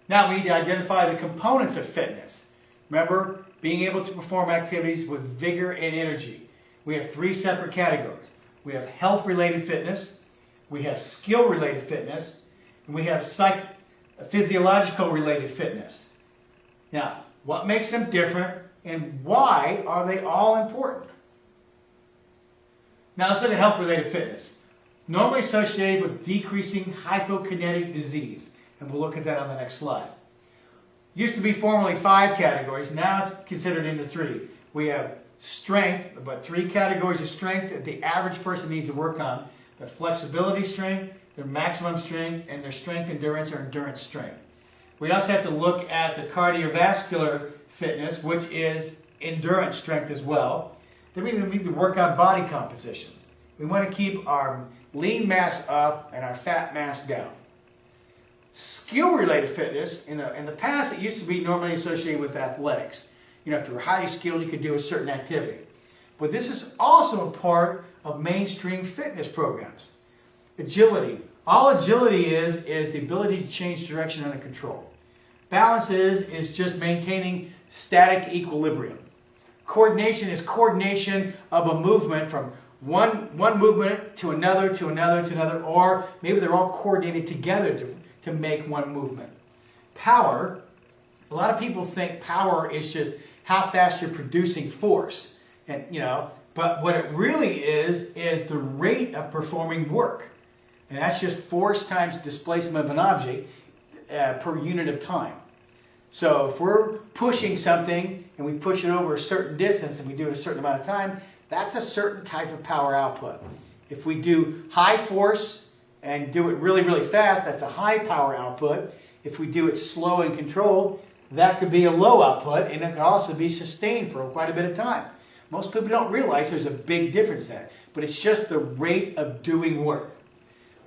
Now we need to identify the components of fitness. Remember, being able to perform activities with vigor and energy. We have three separate categories. We have health-related fitness, we have skill-related fitness, and we have physiological-related fitness. Now, what makes them different and why are they all important? Now let's look at health-related fitness. Normally associated with decreasing hypokinetic disease. And we'll look at that on the next slide. Used to be formerly 5 categories, now it's considered into 3. We have strength, about 3 categories of strength that the average person needs to work on. Their flexibility strength, their maximum strength, and their strength endurance or endurance strength. We also have to look at the cardiovascular fitness, which is endurance strength as well. Then we need to work on body composition. We want to keep our lean mass up and our fat mass down. Skill-related fitness, in the past it used to be normally associated with athletics. You know, if you were highly skilled, you could do a certain activity. But this is also a part of mainstream fitness programs. Agility. All agility is the ability to change direction under control. Balance is just maintaining static equilibrium. Coordination is coordination of a movement from one movement to another, to another, to another, or maybe they're all coordinated together to make one movement. Power, a lot of people think power is just how fast you're producing force. And but what it really is the rate of performing work. And that's just force times displacement of an object per unit of time. So if we're pushing something and we push it over a certain distance and we do it a certain amount of time, that's a certain type of power output. If we do high force and do it really, really fast, that's a high power output. If we do it slow and controlled, that could be a low output, and it could also be sustained for quite a bit of time. Most people don't realize there's a big difference there, but it's just the rate of doing work.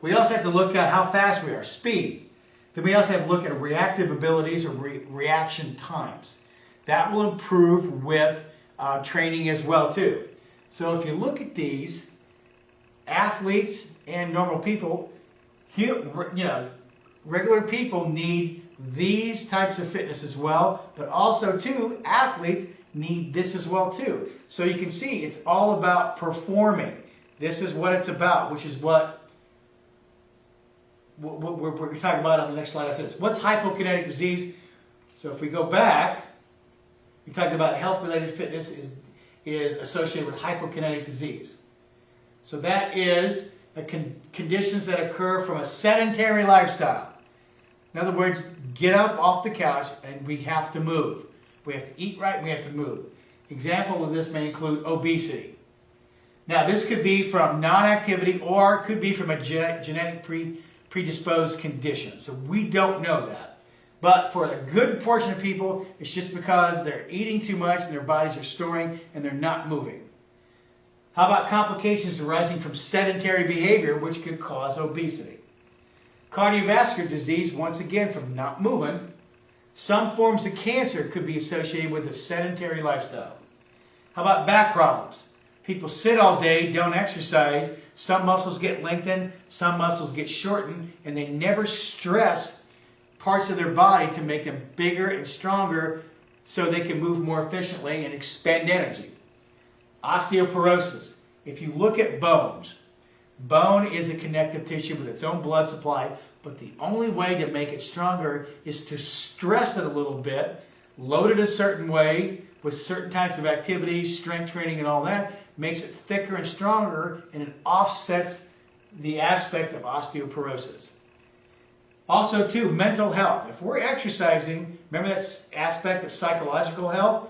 We also have to look at how fast we are, speed. Then we also have to look at reactive abilities or reaction times. That will improve with training as well too. So if you look at these, athletes and normal people, regular people need these types of fitness as well, but also too, athletes need this as well too. So you can see it's all about performing. This is what it's about, which is what we're going to talk about on the next slide after this. What's hypokinetic disease? So if we go back, we talked about health-related fitness is associated with hypokinetic disease. So that is conditions that occur from a sedentary lifestyle. In other words, get up off the couch and we have to move. We have to eat right and we have to move. Example of this may include obesity. Now this could be from non-activity or could be from a genetic predisposed condition. So we don't know that. But for a good portion of people, it's just because they're eating too much and their bodies are storing and they're not moving. How about complications arising from sedentary behavior, which could cause obesity? Cardiovascular disease, once again, from not moving. Some forms of cancer could be associated with a sedentary lifestyle. How about back problems? People sit all day, don't exercise. Some muscles get lengthened, some muscles get shortened, and they never stress parts of their body to make them bigger and stronger so they can move more efficiently and expend energy. Osteoporosis. If you look at bones, bone is a connective tissue with its own blood supply, but the only way to make it stronger is to stress it a little bit, load it a certain way with certain types of activities, strength training and all that, makes it thicker and stronger, and it offsets the aspect of osteoporosis. Also too, mental health. If we're exercising, remember that aspect of psychological health?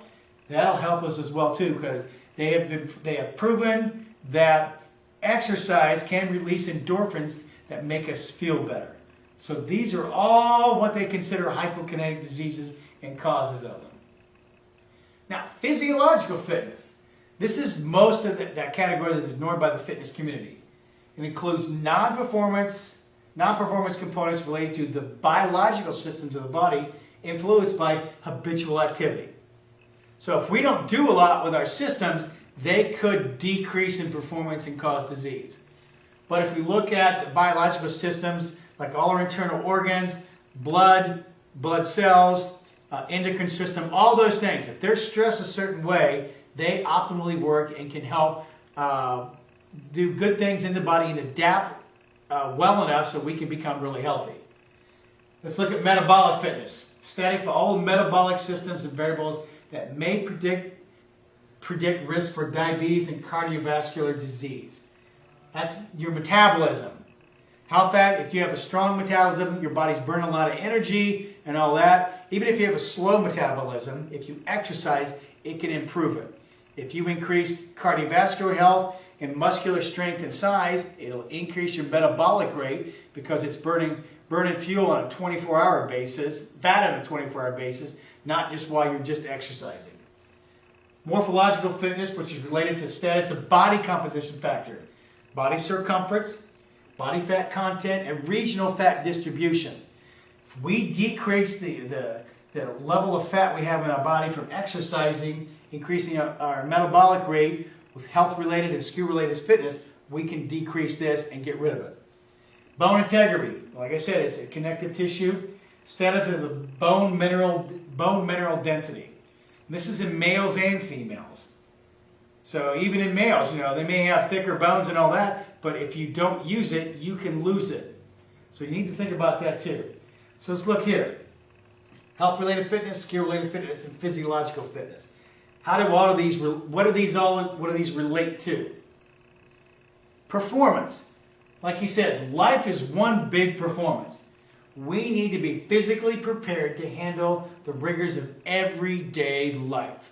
That'll help us as well too, because they have proven that exercise can release endorphins that make us feel better. So these are all what they consider hypokinetic diseases and causes of them. Now, physiological fitness. This is most of that category that is ignored by the fitness community. It includes non-performance components related to the biological systems of the body influenced by habitual activity. So if we don't do a lot with our systems, they could decrease in performance and cause disease. But if we look at the biological systems, like all our internal organs, blood, blood cells, endocrine system, all those things. If they're stressed a certain way, they optimally work and can help do good things in the body and adapt well enough so we can become really healthy. Let's look at metabolic fitness. Study for all the metabolic systems and variables that may predict risk for diabetes and cardiovascular disease. That's your metabolism. How fast, if you have a strong metabolism, your body's burning a lot of energy and all that. Even if you have a slow metabolism, if you exercise, it can improve it. If you increase cardiovascular health and muscular strength and size, it'll increase your metabolic rate because it's burning fuel on a 24-hour basis, fat on a 24-hour basis, not just while you're just exercising. Morphological fitness, which is related to status of body composition factor, body circumference, body fat content, and regional fat distribution. If we decrease the level of fat we have in our body from exercising, increasing our metabolic rate with health-related and skill-related fitness, we can decrease this and get rid of it. Bone integrity, like I said, it's a connective tissue. Status of the bone mineral density. And this is in males and females. So even in males, they may have thicker bones and all that, but if you don't use it, you can lose it. So you need to think about that too. So let's look here. Health-related fitness, skill-related fitness, and physiological fitness. How do all of these, what do these relate to? Performance. Like you said, life is one big performance. We need to be physically prepared to handle the rigors of everyday life.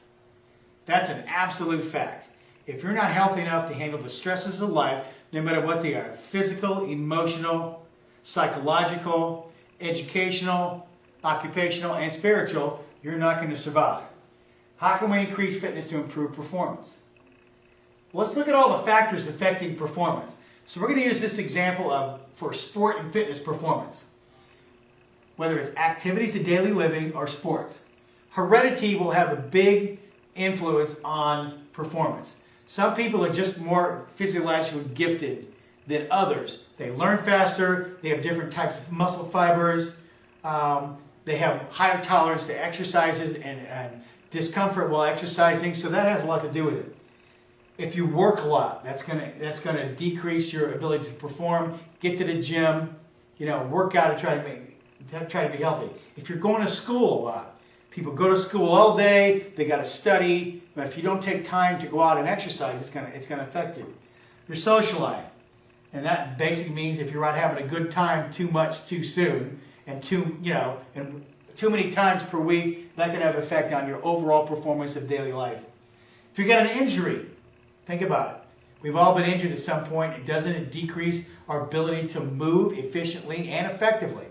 That's an absolute fact. If you're not healthy enough to handle the stresses of life, no matter what they are, physical, emotional, psychological, educational, occupational, and spiritual, you're not going to survive. How can we increase fitness to improve performance? Let's look at all the factors affecting performance. So we're going to use this example for sport and fitness performance, whether it's activities of daily living or sports. Heredity will have a big influence on performance. Some people are just more physiologically gifted than others. They learn faster, they have different types of muscle fibers, they have higher tolerance to exercises and discomfort while exercising, so that has a lot to do with it. If you work a lot, that's gonna decrease your ability to perform. Get to the gym, work out and try to be healthy. If you're going to school a lot, people go to school all day, they got to study, but if you don't take time to go out and exercise, it's gonna affect you. Your social life, and that basically means if you're not having a good time too much too soon, and too many times per week, that can have an effect on your overall performance of daily life. If you get an injury, think about it. We've all been injured at some point. Doesn't it decrease our ability to move efficiently and effectively?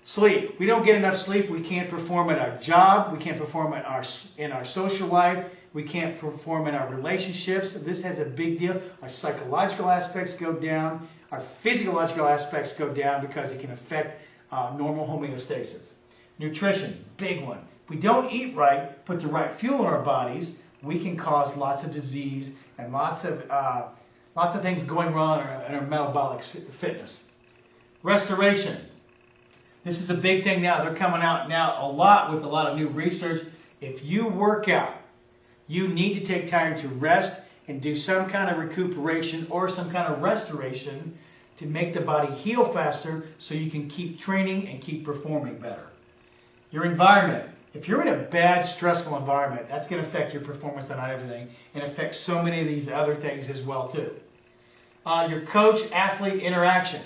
Sleep. We don't get enough sleep. We can't perform at our job. We can't perform in our social life. We can't perform in our relationships. This has a big deal. Our psychological aspects go down. Our physiological aspects go down because it can affect normal homeostasis. Nutrition, big one. If we don't eat right, put the right fuel in our bodies, we can cause lots of disease and lots of things going wrong in our metabolic fitness. Restoration. This is a big thing now. They're coming out now a lot with a lot of new research. If you work out, you need to take time to rest and do some kind of recuperation or some kind of restoration to make the body heal faster so you can keep training and keep performing better. Your environment. If you're in a bad, stressful environment, that's going to affect your performance on everything and affect so many of these other things as well too. Your coach-athlete interaction.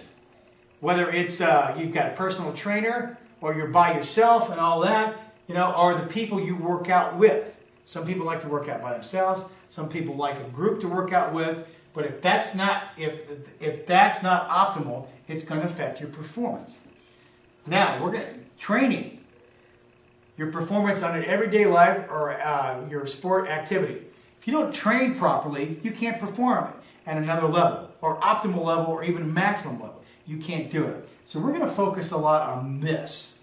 Whether it's you've got a personal trainer or you're by yourself and all that, or the people you work out with. Some people like to work out by themselves. Some people like a group to work out with. But if that's not optimal, it's going to affect your performance. Now training. Your performance on an everyday life or your sport activity. If you don't train properly, you can't perform at another level or optimal level or even maximum level. You can't do it. So we're going to focus a lot on this.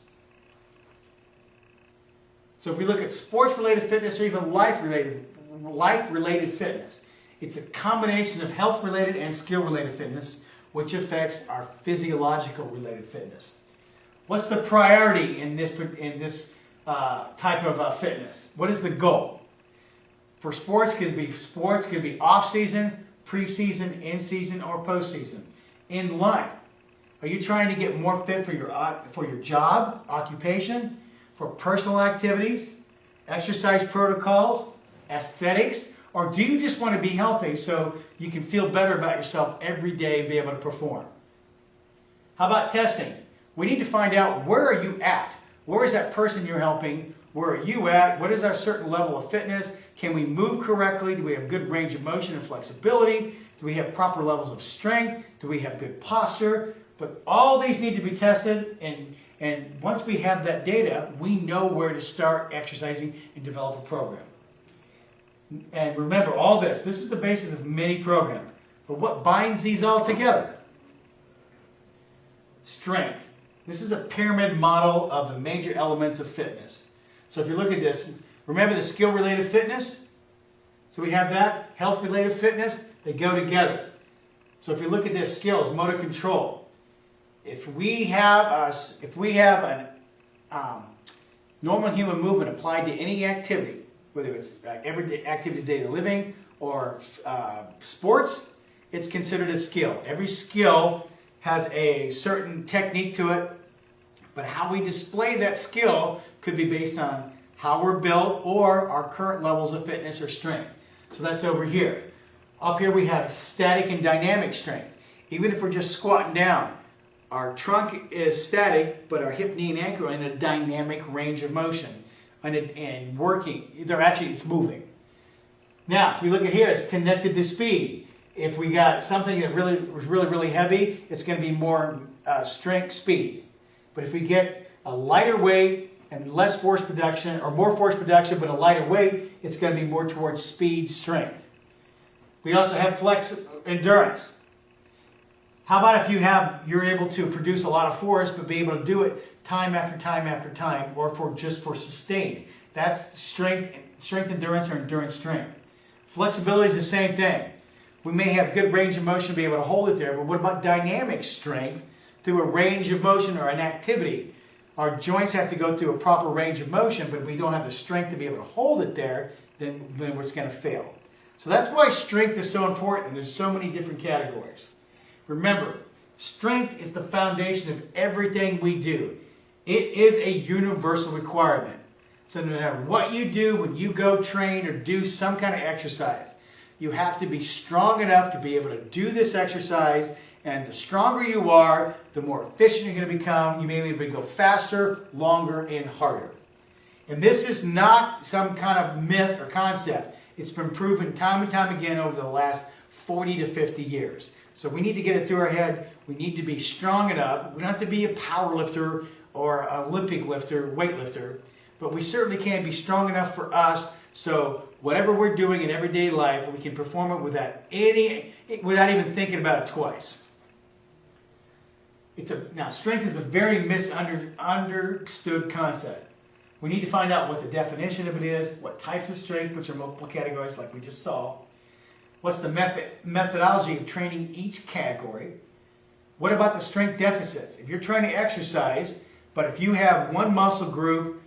So if we look at sports-related fitness or even life-related fitness, it's a combination of health-related and skill-related fitness, which affects our physiological-related fitness. What's the priority in this type of fitness? What is the goal? For sports, could be off-season, pre-season, in-season, or post-season. In life, are you trying to get more fit for your job, occupation, for personal activities, exercise protocols, aesthetics, or do you just want to be healthy so you can feel better about yourself every day and be able to perform? How about testing? We need to find out, where are you at? Where is that person you're helping? Where are you at? What is our certain level of fitness? Can we move correctly? Do we have good range of motion and flexibility? Do we have proper levels of strength? Do we have good posture? But all these need to be tested, and once we have that data, we know where to start exercising and develop a program. And remember, all this is the basis of many programs. But what binds these all together? Strength. This is a pyramid model of the major elements of fitness. So if you look at this, remember the skill-related fitness? So we have that, health-related fitness, they go together. So if you look at this, skills, motor control. If we have an normal human movement applied to any activity, whether it's everyday activities, daily living, or sports, it's considered a skill. Every skill has a certain technique to it, but how we display that skill could be based on how we're built or our current levels of fitness or strength. So that's over here. Up here we have static and dynamic strength. Even if we're just squatting down, our trunk is static, but our hip, knee, and ankle are in a dynamic range of motion and working. It's moving. Now, if we look at here, it's connected to speed. If we got something that was really heavy, it's going to be more strength, speed. But if we get a lighter weight and less force production, or more force production but a lighter weight, it's going to be more towards speed, strength. We also have flex endurance. How about if you're able to produce a lot of force but be able to do it time after time after time, or just for sustained? That's strength endurance, or endurance strength. Flexibility is the same thing. We may have good range of motion to be able to hold it there, but what about dynamic strength through a range of motion or an activity? Our joints have to go through a proper range of motion, but if we don't have the strength to be able to hold it there, then it's going to fail. So that's why strength is so important, and there's so many different categories. Remember, strength is the foundation of everything we do. It is a universal requirement. So no matter what you do when you go train or do some kind of exercise, you have to be strong enough to be able to do this exercise, and the stronger you are, the more efficient you're going to become. You may be able to go faster, longer, and harder. And this is not some kind of myth or concept. It's been proven time and time again over the last 40 to 50 years. So we need to get it through our head. We need to be strong enough. We don't have to be a power lifter or an Olympic lifter, weightlifter, but we certainly can be strong enough for us, so whatever we're doing in everyday life, we can perform it without even thinking about it twice. Now, strength is a very misunderstood concept. We need to find out what the definition of it is, what types of strength, which are multiple categories like we just saw. What's the methodology of training each category? What about the strength deficits? If you're trying to exercise, but if you have one muscle group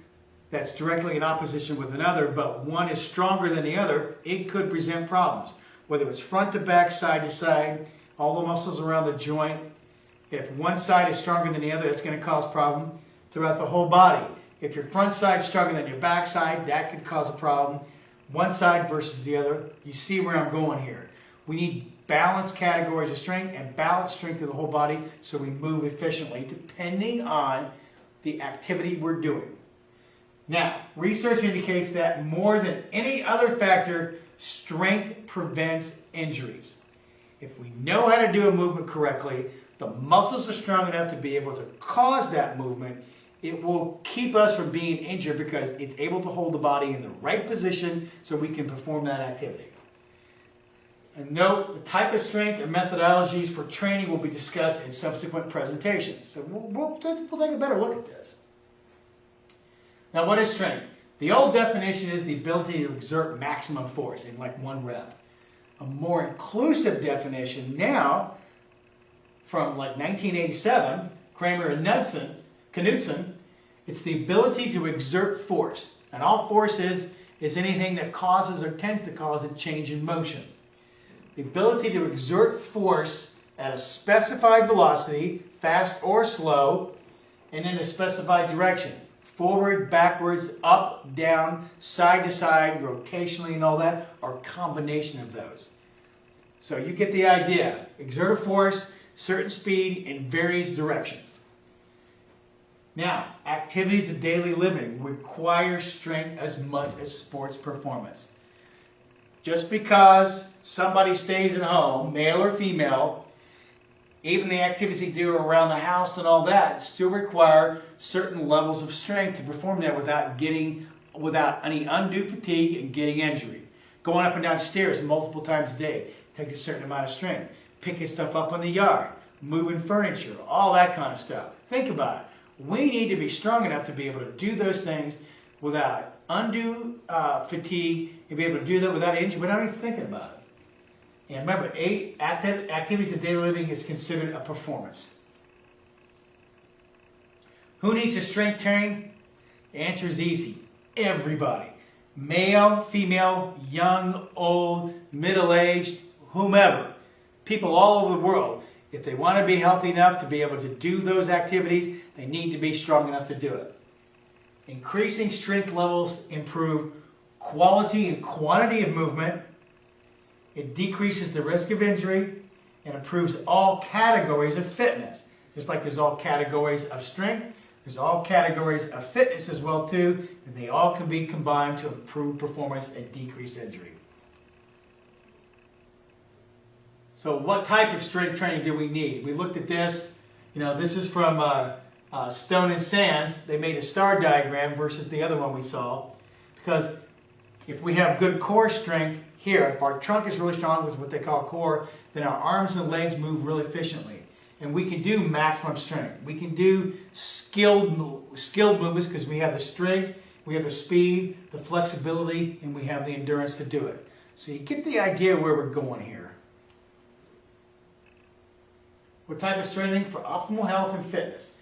that's directly in opposition with another, but one is stronger than the other, it could present problems. Whether it's front to back, side to side, all the muscles around the joint. If one side is stronger than the other, it's going to cause problems throughout the whole body. If your front side is stronger than your back side, that could cause a problem. One side versus the other. You see where I'm going here. We need balanced categories of strength and balanced strength of the whole body so we move efficiently depending on the activity we're doing. Now, research indicates that more than any other factor, strength prevents injuries. If we know how to do a movement correctly, the muscles are strong enough to be able to cause that movement. It will keep us from being injured because it's able to hold the body in the right position so we can perform that activity. And note, the type of strength and methodologies for training will be discussed in subsequent presentations. So we'll take a better look at this. Now, what is strength? The old definition is the ability to exert maximum force in like one rep. A more inclusive definition now, from like 1987, Kramer and Knudsen, Knudsen, it's the ability to exert force. And all force is anything that causes or tends to cause a change in motion. The ability to exert force at a specified velocity, fast or slow, and in a specified direction. Forward, backwards, up, down, side to side, rotationally and all that, or a combination of those. So you get the idea. Exert a force, certain speed in various directions. Now, activities of daily living require strength as much as sports performance. Just because somebody stays at home, male or female, even the activities they do around the house and all that still require certain levels of strength to perform that without any undue fatigue and getting injury. Going up and down stairs multiple times a day takes a certain amount of strength. Picking stuff up in the yard, moving furniture, all that kind of stuff. Think about it. We need to be strong enough to be able to do those things without undue fatigue and be able to do that without injury, without even thinking about it. And remember, activities of daily living is considered a performance. Who needs to strength train? The answer is easy. Everybody. Male, female, young, old, middle-aged, whomever. People all over the world. If they want to be healthy enough to be able to do those activities, they need to be strong enough to do it. Increasing strength levels improve quality and quantity of movement. It decreases the risk of injury and improves all categories of fitness. Just like there's all categories of strength, there's all categories of fitness as well too, and they all can be combined to improve performance and decrease injury. So what type of strength training do we need? We looked at this. This is from Stone and Sands. They made a star diagram versus the other one we saw. Because if we have good core strength here, if our trunk is really strong with what they call core, then our arms and legs move really efficiently. And we can do maximum strength. We can do skilled movements because we have the strength, we have the speed, the flexibility, and we have the endurance to do it. So you get the idea where we're going here. What type of strengthening for optimal health and fitness?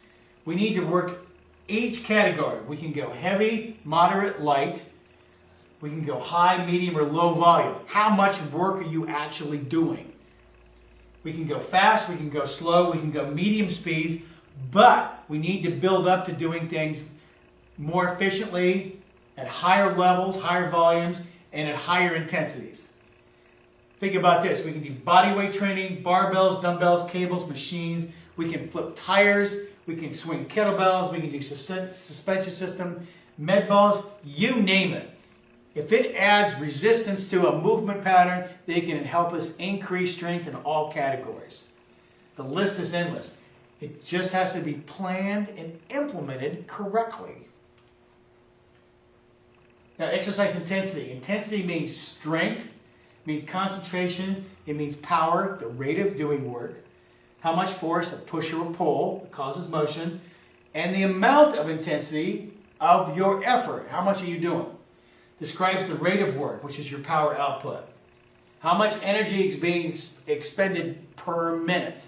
We need to work each category. We can go heavy, moderate, light. We can go high, medium, or low volume. How much work are you actually doing? We can go fast, we can go slow, we can go medium speeds, but we need to build up to doing things more efficiently, at higher levels, higher volumes, and at higher intensities. Think about this. We can do body weight training, barbells, dumbbells, cables, machines. We can flip tires. We can swing kettlebells. We can do suspension system, med balls, you name it. If it adds resistance to a movement pattern, they can help us increase strength in all categories. The list is endless. It just has to be planned and implemented correctly. Now, exercise intensity. Intensity means strength. Means concentration, it means power, the rate of doing work, how much force, a push or a pull that causes motion, and the amount of intensity of your effort. How much are you doing? Describes the rate of work, which is your power output. How much energy is being expended per minute.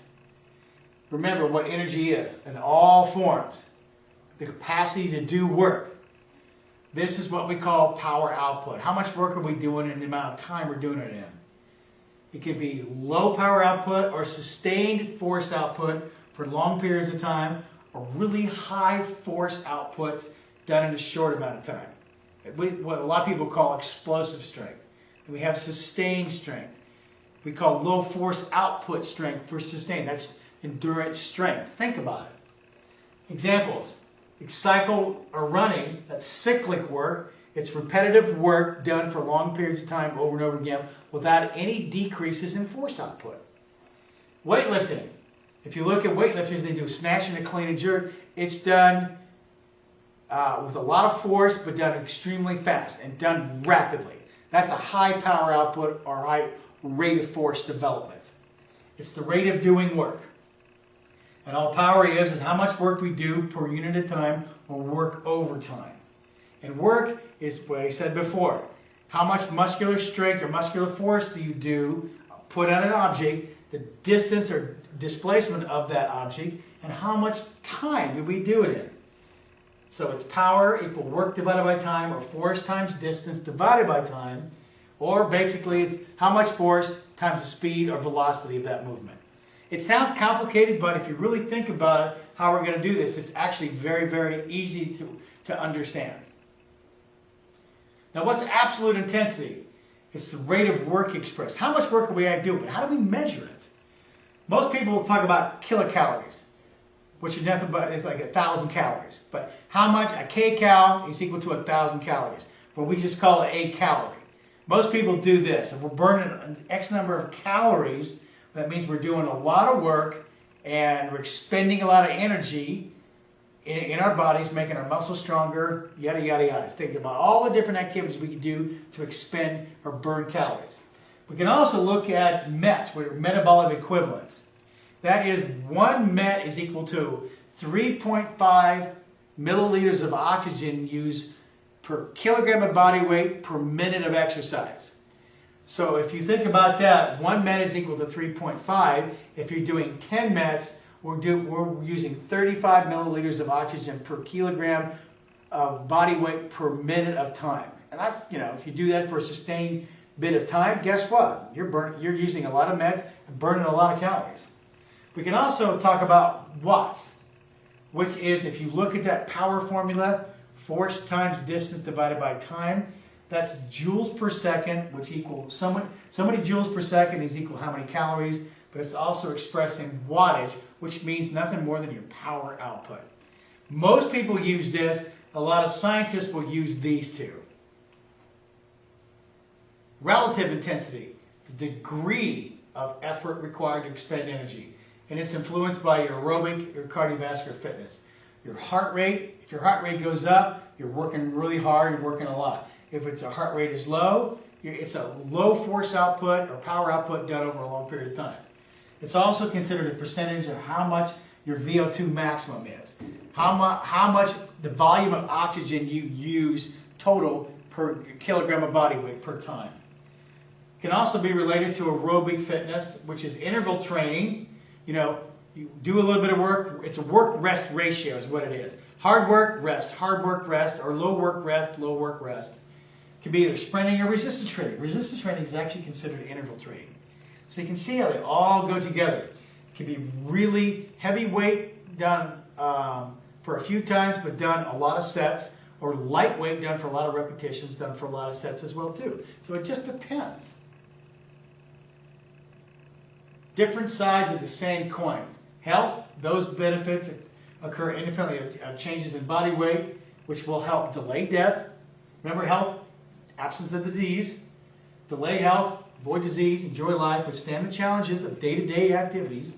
Remember what energy is in all forms. The capacity to do work. This is what we call power output. How much work are we doing and the amount of time we're doing it in? It could be low power output or sustained force output for long periods of time, or really high force outputs done in a short amount of time. What a lot of people call explosive strength. And we have sustained strength. We call low force output strength for sustained. That's endurance strength. Think about it. Examples. Cycle or running, that's cyclic work. It's repetitive work done for long periods of time over and over again without any decreases in force output. Weightlifting. If you look at weightlifters, they do a snatch and a clean and jerk. It's done with a lot of force, but done extremely fast and done rapidly. That's a high power output or high rate of force development. It's the rate of doing work. And all power is how much work we do per unit of time or work overtime. And work is what I said before. How much muscular strength or muscular force do you put on an object, the distance or displacement of that object, and how much time do we do it in. So it's power equal work divided by time, or force times distance divided by time, or basically it's how much force times the speed or velocity of that movement. It sounds complicated, but if you really think about it, how we're going to do this, it's actually very, very easy to understand. Now, what's absolute intensity? It's the rate of work expressed. How much work are we doing? But how do we measure it? Most people will talk about kilocalories, which is nothing but, it's like 1,000 calories. But how much? A kcal is equal to 1,000 calories. But we just call it a calorie. Most people do this. If we're burning an X number of calories, that means we're doing a lot of work and we're expending a lot of energy in our bodies, making our muscles stronger, yada, yada, yada. Think about all the different activities we can do to expend or burn calories. We can also look at METs, which are metabolic equivalents. That is, 1 MET is equal to 3.5 milliliters of oxygen used per kilogram of body weight per minute of exercise. So if you think about that, 1 MET is equal to 3.5. If you're doing 10 METs, we're using 35 milliliters of oxygen per kilogram of body weight per minute of time. And that's, if you do that for a sustained bit of time, guess what? You're using a lot of METs and burning a lot of calories. We can also talk about watts, which is, if you look at that power formula, force times distance divided by time, that's joules per second, which equals so many joules per second is equal to how many calories, but it's also expressed in wattage, which means nothing more than your power output. Most people use this. A lot of scientists will use these two. Relative intensity, the degree of effort required to expend energy, and it's influenced by your aerobic or cardiovascular fitness. Your heart rate, if your heart rate goes up, you're working really hard, you're working a lot. If a heart rate is low, it's a low force output or power output done over a long period of time. It's also considered a percentage of how much your VO2 maximum is. How much the volume of oxygen you use total per kilogram of body weight per time. It can also be related to aerobic fitness, which is interval training. You do a little bit of work. It's a work-rest ratio is what it is. Hard work, rest, or low work, rest, low work, rest. It can be either sprinting or resistance training. Resistance training is actually considered interval training. So you can see how they all go together. It can be really heavy weight done for a few times, but done a lot of sets, or lightweight done for a lot of repetitions, done for a lot of sets as well too. So it just depends. Different sides of the same coin. Health, those benefits occur independently of changes in body weight, which will help delay death. Remember, health, absence of disease. Delay health, avoid disease, enjoy life, withstand the challenges of day-to-day activities,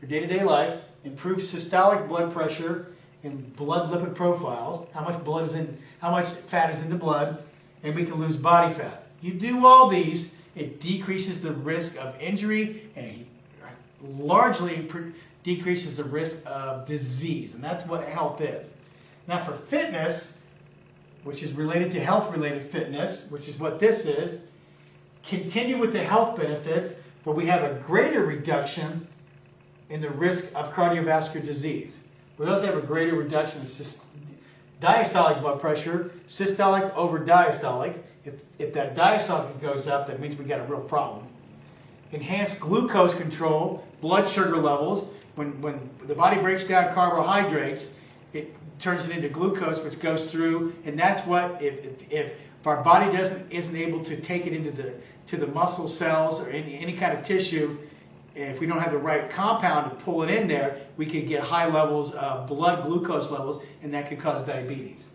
your day-to-day life, improve systolic blood pressure and blood lipid profiles, how much fat is in the blood, and we can lose body fat. You do all these, it decreases the risk of injury and largely decreases the risk of disease, and that's what health is. Now for fitness, which is related to health-related fitness, which is what this is, continue with the health benefits, but we have a greater reduction in the risk of cardiovascular disease. We also have a greater reduction in diastolic blood pressure, systolic over diastolic. If that diastolic goes up, that means we got a real problem. Enhanced glucose control, blood sugar levels. When the body breaks down carbohydrates, it turns it into glucose, which goes through, and that's what, if our body isn't able to take it into the muscle cells or any kind of tissue, and if we don't have the right compound to pull it in there, we could get high levels of blood glucose levels, and that could cause diabetes.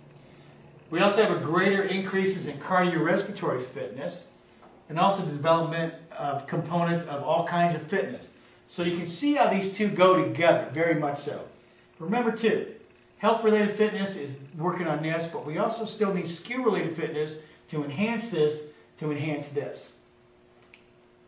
We also have a greater increases in cardiorespiratory fitness, and also the development of components of all kinds of fitness. So you can see how these two go together, very much so. Remember too, health-related fitness is working on this, but we also still need skill-related fitness to enhance this, to enhance this.